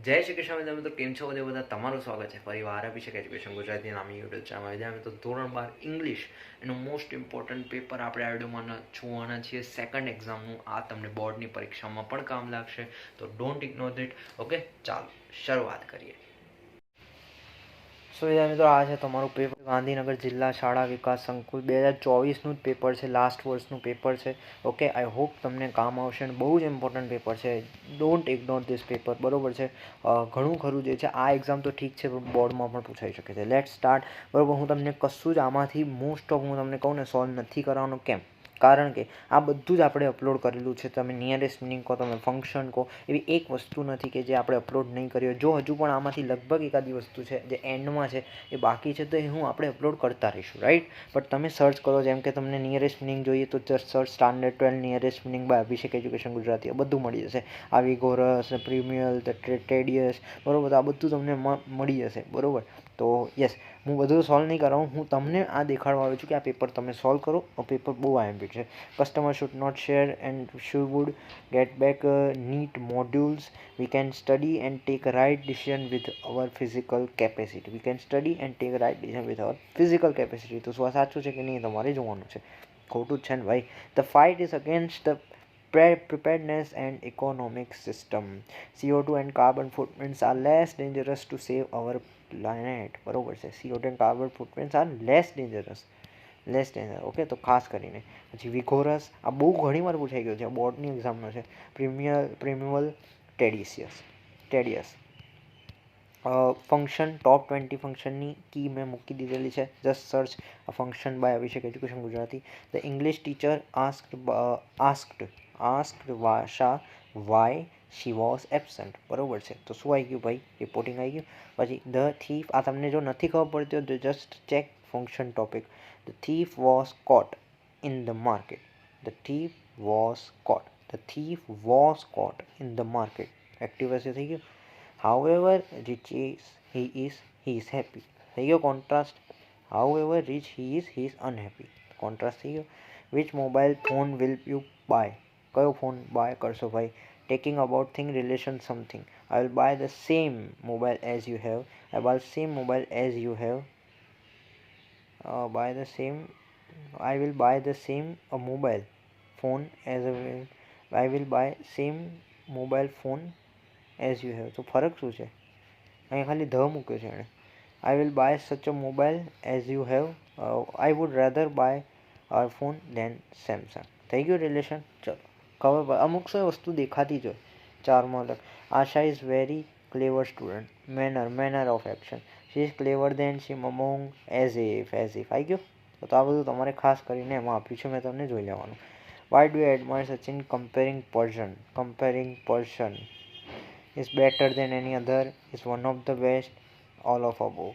જય શ્રી કૃષ્ણ મિત્રો, તો કેમ છો બધા? તમારું સ્વાગત છે ફરીવાર અભિષેક એજ્યુકેશન ગુજરાતી નામની યુટ્યુબ ચેનલમાં. તો ધોરણ 12 ઇંગ્લિશ એનું મોસ્ટ ઇમ્પોર્ટન્ટ પેપર આપણે આ વિડીયોમાં જોવાના છીએ. સેકન્ડ એક્ઝામનું આ તમને બોર્ડની પરીક્ષામાં પણ કામ લાગશે, તો ડોન્ટ ઇગ્નોર ઇટ. ઓકે, ચાલો શરૂઆત કરીએ. સો વિદ્યાર્થી મિત્રો, આ છે તમારું પેપર ગાંધીનગર જિલ્લા શાળા વિકાસ સંકુલ 2024નું જ પેપર છે, લાસ્ટ વર્ષનું પેપર છે. ઓકે, આઈ હોપ તમને કામ આવશે અને બહુ જ ઇમ્પોર્ટન્ટ પેપર છે. ડોન્ટ ઇગ્નોર ધીસ પેપર, બરોબર છે. ઘણું ખરું જે છે આ એક્ઝામ તો ઠીક છે, પણ બોર્ડમાં પણ પૂછાઈ શકે છે. Late start. બરોબર, હું તમને કશું જ આમાંથી મોસ્ટ ઓફ હું તમને કહું ને સોલ્વ નથી કરવાનો. કેમ? કારણ કે આ બધું જ આપણે અપલોડ કરેલું છે. તમે નિયરેસ્ટ મિનિંગ કહો, તમે ફંક્શન કહો, એવી એક વસ્તુ નથી કે જે આપણે અપલોડ નહીં કરી હોય. જો હજુ પણ આમાંથી લગભગ એકાદી વસ્તુ છે જે એન્ડમાં છે એ બાકી છે, તો એ આપણે અપલોડ કરતા રહીશું, રાઈટ. બટ તમે સર્ચ કરો, જેમ કે તમને નિયરેસ્ટ મિનિંગ જોઈએ તો just search standard 12 nearest meaning by Abhishek education Gujarati, આ બધું મળી જશે. આવી ગોરસ, પ્રીમિયલ, ટેડિયસ, બરોબર, આ બધું તમને મળી જશે, બરોબર. તો યસ, હું બધું સોલ્વ નહીં કરાવું, હું તમને આ દેખાડવા આવ્યો છું કે આ પેપર તમે સોલ્વ કરો. આ પેપર બહુ આઈએમપી છે. Customer should not share and would get back neat modules. We can study and take a right decision with our physical capacity. We can study and take a right decision with our physical capacity. તો શું આ સાચું છે કે નહીં તમારે જોવાનું છે. ખોટું જ છે ને ભાઈ. The fight is against the preparedness and economic system. CO2 and carbon footprints are less dangerous to save our planet. બરોબર છે. CO2 and carbon footprints are less dangerous. Okay, તો ખાસ કરીને પછી વિગોરસ, આ બહુ ઘણી વાર પૂછાઈ ગયું છે, બોર્ડની એક્ઝામનો છે. પ્રીમિયલ ટેડિયસ ફંક્શન, ટોપ 20 ફંક્શનની કી મેં મૂકી દીધેલી છે. Just search function by Abhishek education Gujarati. The English teacher asked Varsha why she was absent. બરોબર છે. તો શું આવી ગયું ભાઈ? રિપોર્ટિંગ આવી ગયું. પછી ધ થીફ, આ તમને જો નથી ખબર પડતી હોય તો just check function topic. The thief was caught in the market. The thief was caught. The thief was caught in the market. Active ऐसे થઈ ગયું. However rich he is happy. થઈ ગયો contrast. However rich he is unhappy. Contrast થઈ ગયો. Which mobile phone will you buy? કયો phone by કરશો ભાઈ? Taking about thing relation something. I will buy the same mobile as you have. I buy the same mobile as you have. I will buy the same mobile phone as I will buy same mobile phone as you have. તો ફરક શું છે? અહીં ખાલી the મૂક્યો છે એણે. I will buy such a mobile as you have. I would rather buy our phone than Samsung. થઈ ગયું રિલેશન. ચલો, ખબર અમુક સો વસ્તુ દેખાતી જ હોય. ચારમાં અલગ. Asha is very clever student. Manner of action. She is clever than she among as if. આવી ગયું. તો આ બધું તમારે ખાસ કરીને એમાં આપ્યું છે, મેં તમને જોઈ લેવાનું. Why do you admire Sachin? Comparing person is better than any other, is one of the best, all of above.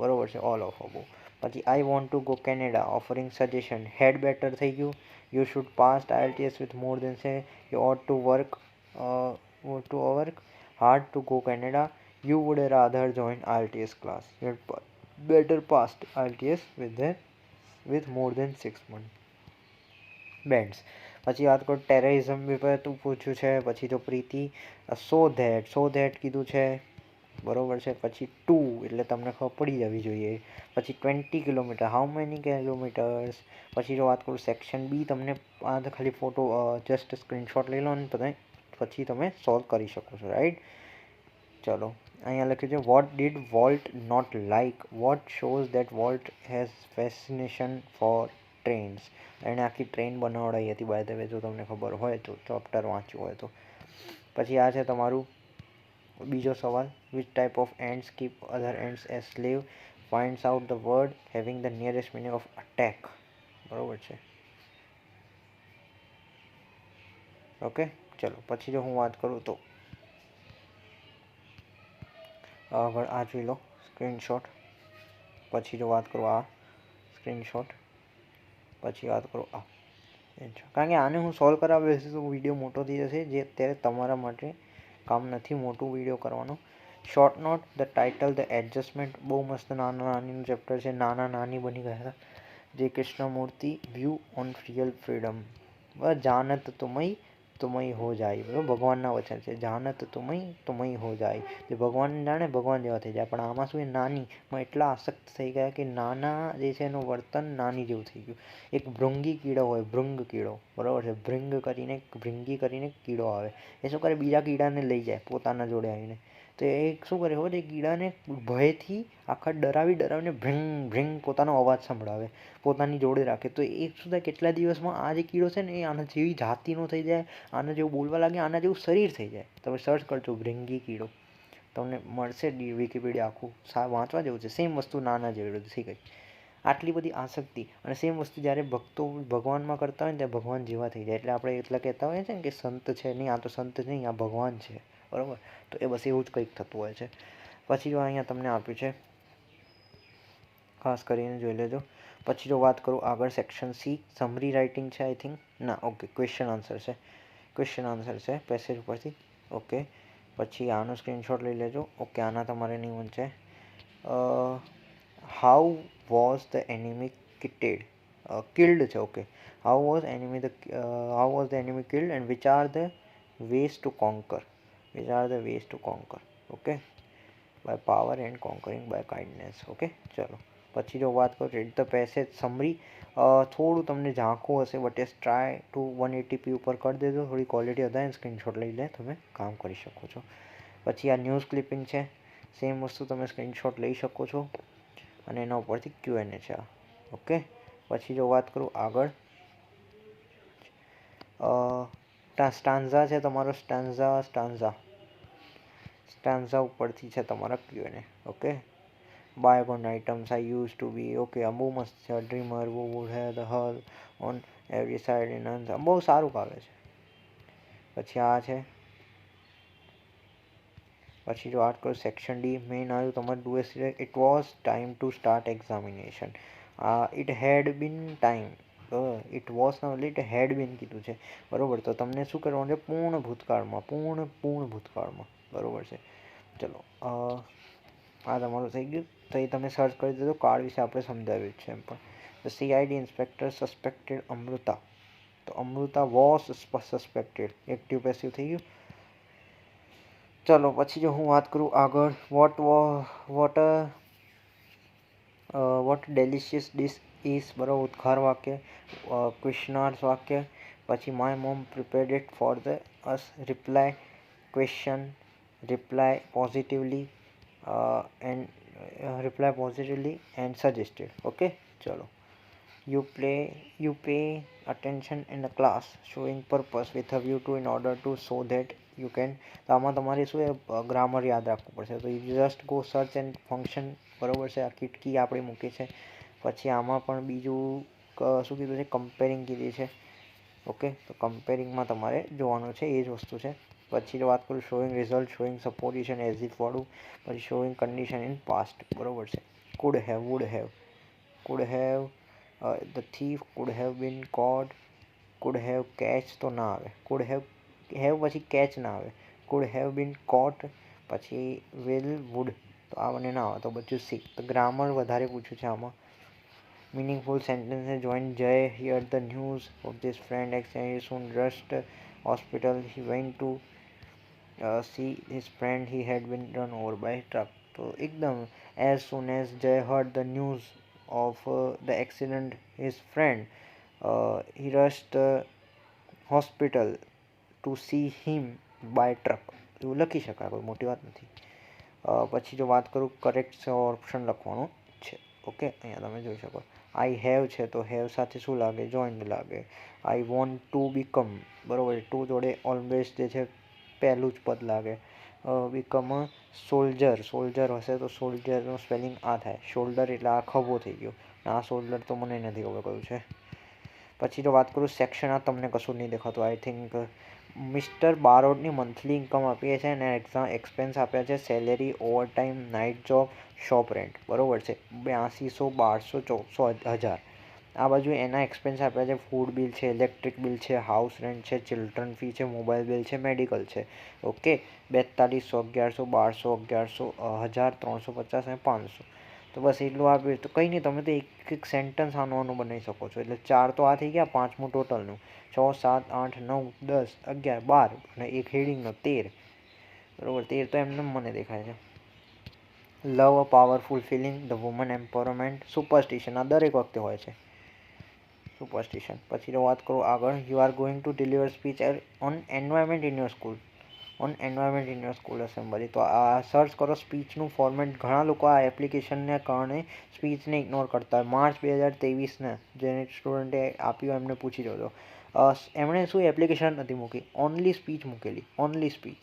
બરોબર છે, ઓલ ઓફ અબોવ. પછી I want to go Canada, offering suggestion. Had better થઈ ગયું. You should pass IELTS with more than say. You ought to work hard to go Canada. You would rather join IELTS class. You better pass IELTS with more than 6 months. Bands. પછી વાત કરું terrorism તું પૂછ્યું છે. પછી તો પ્રીતિ so that કીધું છે, બરોબર છે. પછી 2 એટલે તમને ખબર પડી જવી જોઈએ. પછી 20 કિલોમીટર, હાઉ મેની કિલોમીટર્સ. પછી જો વાત કરું સેક્શન બી, તમને આ તો ખાલી ફોટો જસ્ટ સ્ક્રીનશોટ લઈ લો અને પછી તમે સોલ્વ કરી શકો છો, રાઈટ. ચલો, અહીંયા લખ્યું છે what did Walt not like? What shows that Walt has fascination for trains. એણે આખી ટ્રેન બનાવડાવી હતી, બાય ધ વે, જો તમને ખબર હોય તો, ચોપ્ટર વાંચ્યું હોય તો. પછી આ છે તમારું બીજો સવાલ. Which type of ants keep other ants as slave? Finds out the word having the nearest meaning of attack. બરોબર છે. ઓકે, ચલો. પછી જો હું વાત કરું તો આગળ આ જોઈ લો સ્ક્રીનશોટ. પછી જો વાત કરું આ સ્ક્રીનશોટ. પછી વાત કરું આ. કારણ કે આને હું સોલ્વ કરાવી બેસીશ તો વિડીયો મોટો થઈ જશે, જે અત્યારે તમારા માટે કામ નથી મોટું વિડીયો કરવાનું. Short note, the title, the adjustment. બહુ મસ્ત નાના નાનીનું ચેપ્ટર છે. નાના નાની બની ગયા હતા. જે Krishnamurti, view on real freedom. જાનત તુમય તુમય હો જાય, બરાબર, ભગવાનના વચન છે, જાનત તુમય હો જાય, જે ભગવાન જાણે ભગવાન જેવા થઈ જાય. પણ આમાં શું એ નાનીમાં એટલા આસક્ત થઈ ગયા કે નાના જે છે એનું વર્તન નાની જેવું થઈ ગયું. એક ભૃંગી કીડો હોય, ભૃંગ કીડો, બરાબર છે, ભૃંગી કરીને કીડો આવે, એ શું કરે, બીજા કીડાને લઈ જાય પોતાના જોડે આવીને. તો એ શું કરે ખબર, એ કીડાને ભયથી આખા ડરાવીને ભ્રિંગ પોતાનો અવાજ સંભળાવે, પોતાની જોડે રાખે. તો એ શું થાય, કેટલા દિવસમાં આ જે કીડો છે ને એ આના જેવી જાતિનો થઈ જાય, આના જેવું બોલવા લાગે, આના જેવું શરીર થઈ જાય. તમે સર્ચ કરજો ભૃંગી કીડો, તમને મળશે વિકીપીડિયા આખું, વાંચવા જેવું છે. સેમ વસ્તુ નાના જેવી થઈ ગઈ. આટલી બધી આસક્તિ, અને સેમ વસ્તુ જ્યારે ભક્તો ભગવાનમાં કરતા હોય ને ત્યારે ભગવાન જેવા થઈ જાય. એટલે આપણે એટલા કહેતા હોઈએ છે ને કે સંત છે નહીં, આ તો સંત નહીં, આ ભગવાન છે, બરાબર. તો એ બસ એવું જ કંઈક થતું હોય છે. પછી જો અહીંયા તમને આપ્યું છે, ખાસ કરીને જોઈ લેજો. પછી જો વાત કરું આગળ, સેક્શન સી સમરી રાઇટિંગ છે, આઈ થિંક ના, ઓકે, ક્વેશ્ચન આન્સર છે પેસેજ ઉપરથી. ઓકે, પછી આનો સ્ક્રીનશોટ લઈ લેજો. ઓકે, આના તમારે નહીં વંચે. How was the enemy killed છે. Okay, how was the enemy killed and which are the ways to conquer, okay, by power and conquering by kindness. Okay, ચલો પછી જો વાત કરું, રીડ ધ પેસેજ સમરી. થોડું તમને ઝાંખું હશે, but S try to 180p ઉપર કરી દેજો, થોડી ક્વોલિટી વધારે, સ્ક્રીનશોટ લઈ લે તમે કામ કરી શકો છો. પછી આ ન્યૂઝ ક્લિપિંગ છે, સેમ વસ્તુ તમે સ્ક્રીનશોટ લઈ શકો છો, અને એના ઉપરથી Q&A છે આ. ઓકે, પછી જો વાત કરું આગળ, સ્ટાન્ઝા છે તમારો, સ્ટાન્ઝા ઉપરથી છે તમારા Q&A. Okay, bygone items I use to be. Okay, આ બહુ મસ્ત છે. Dreamer who would have the hull on every side in answer, બહુ સારું કાવે છે. પછી આ છે, પછી જો વાત કરું સેક્શન ડી, મેઇન આવ્યું તમારે do it was time to start examination. It had been time, it was ના ઇટ હેડ બીન કીધું છે, બરાબર. તો તમને શું કરવાનું છે, પૂર્ણ ભૂતકાળમાં, બરાબર છે. ચલો, આ તમારું થઈ ગયું. તો એ તમે સર્ચ કરી દેજો, કાર્ડ વિશે આપણે સમજાવ્યું છે એમ પણ. The CID inspector suspected Amrita, તો Amrita was suspected, active passive થઈ ગયું. ચલો પછી જો હું વાત કરું આગળ, વોટ ડેલિશિયસ ડિશ ઇઝ, બરાબર, ઉદ્ગાર વાક્ય, ક્વેશ્ચનાર્સ વાક્ય. પછી my mom prepared it for the us, reply question, reply positively and suggested. Okay, ચલો. You pay attention in the class, showing purpose with a view to in order to so that you can. તો આમાં તમારે શું grammar યાદ રાખવું પડશે. તો you just go search and function, બરાબર છે. આ કિટકી આપણે મૂકી છે. પછી આમાં પણ બીજું શું કીધું છે, કમ્પેરિંગ કીધી છે. ઓકે, તો કમ્પેરિંગમાં તમારે જોવાનું છે, એ જ વસ્તુ છે. પછી જો વાત કરું, showing result, showing supposition as if વાળું, પછી શોઈંગ કન્ડિશન ઇન પાસ્ટ, બરાબર છે. Could have, would have, the thief could have been caught, could have catch તો ના આવે, could have પછી catch ના આવે, could have been caught, પછી will, would, તો આ મને ના આવે, તો બધું સી. તો ગ્રામર વધારે પૂછ્યું છે આમાં. મીનિંગફુલ સેન્ટેન્સ, જોઈન જય here the news of this friend exchange soon rushed hospital, he went to see his friend, he had been run over by truck. તો એકદમ, as soon as Jay heard the news of the accident, his friend, he rushed the hospital to see him by truck. એવું લખી શકાય, કોઈ મોટી વાત નથી. પછી જો વાત કરું, કરેક્ટ ઓપ્શન લખવાનું છે. ઓકે, અહીંયા તમે જોઈ શકો, આઈ હેવ છે, તો હેવ સાથે શું લાગે, જોઈન્ટ લાગે. આઈ વોન્ટ ટુ બીકમ, બરાબર, ટુ જોડે ઓલવેઝ જે છે પહેલું જ પદ લાગે. બીકમ સોલ્જર હશે તો સોલ્જરનું સ્પેલિંગ આ થાય, શોલ્ડર એટલે આ ખભો થઈ ગયો. આ શોલ્ડર તો મને નથી ખબર કયું છે. પછી જો વાત કરું સેક્શન, આ તમને કશું નહીં દેખાતું, આઈ થિંક. મિસ્ટર બારોડની મંથલી ઇન્કમ આપીએ છે અને એક્સપેન્સ આપ્યા છે, salary, overtime, night job, shop rent, બરાબર છે. 8200, 1200, 1400, 1000. આ બાજુ એના એક્સપેન્સ આપ્યા છે, ફૂડ બિલ છે, ઇલેક્ટ્રિક બિલ છે, હાઉસ રેન્ટ છે, ચિલ્ડ્રન ફી છે, મોબાઈલ બિલ છે, મેડિકલ છે. ઓકે, 4200, 1100, 1200, 1100, 1000, 350 અને 500. તો બસ એટલું આપ્યું. તો કંઈ નહીં, તમે તો એક સેન્ટન્સ આનું બનાવી શકો છો. એટલે 4 તો આ થઈ ગયા, 5મું ટોટલનું. 6, 7, 8, 9, 10, 11, 12 અને એક હેડિંગનો 13. બરાબર, 13 તો એમને મને દેખાય છે. Love a powerful feeling, the woman empowerment, superstition આ દરેક વખતે હોય છે, સુપરસ્ટિશન. પછી વાત કરું આગળ, you are going to deliver speech on environment in your school, on environment in your school assembly. તો આ સર્ચ કરો સ્પીચનું ફોર્મેટ. ઘણા લોકો આ એપ્લિકેશનને કારણે સ્પીચને ઇગ્નોર કરતા હોય. માર્ચ 2023ને જેને સ્ટુડન્ટે આપ્યું એમને પૂછી જોજો. એમણે શું એપ્લિકેશન નથી મૂકી, ઓનલી સ્પીચ મૂકેલી, ઓનલી સ્પીચ.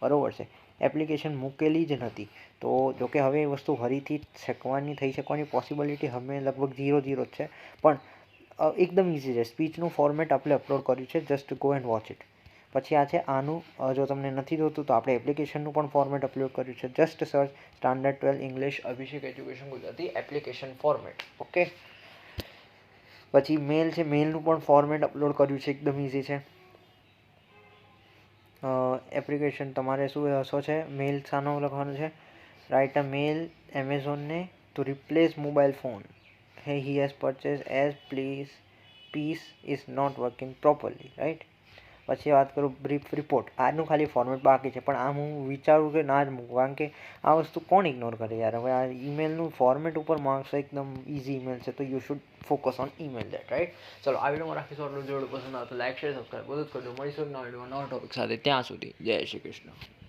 બરાબર છે, એપ્લિકેશન મૂકેલી જ નથી. તો જોકે હવે એ વસ્તુ ફરીથી થઈ શકવાની પોસિબિલિટી હવે લગભગ 0 જ છે. પણ એકદમ ઇઝી છે. સ્પીચનું ફોર્મેટ આપણે અપલોડ કર્યું છે, just go and watch it. પછી આ છે આનું, જો તમને નથી જોતું તો આપણે એપ્લિકેશનનું પણ ફોર્મેટ અપલોડ કર્યું છે. Just search standard 12 English Abhishek education Gujarati application format. Okay. પછી મેલ છે, મેલનું પણ ફોર્મેટ અપલોડ કર્યું છે, એકદમ ઇઝી છે. એપ્લિકેશન તમારે શું છે, મેલ શાનો લખવાનું છે, રાઇટ અ મેલ એમેઝોનને to replace mobile phone. He has purchase as piece is not working properly, right. પછી વાત કરું બ્રીફ રિપોર્ટ. આનું ખાલી ફોર્મેટ બાકી છે, પણ આમ હું વિચારું કે ના જ મૂકું, કારણ કે આ વસ્તુ કોણ ઇગ્નોર કરે યાર. હવે આ ઈમેલનું ફોર્મેટ ઉપર માર્ક્સ એકદમ ઇઝી ઈમેલ છે, તો you should focus on email that, right. ચલો આ વિડીયોમાં રાખીશું આટલું. જોડું પસંદ આવે તો લાઈક શેર સબસ્ક્રાઈબ બધું જ કરજો. મળીશું નવા વિડીયોમાં નવા ટોપિક સાથે. ત્યાં સુધી જય શ્રી કૃષ્ણ.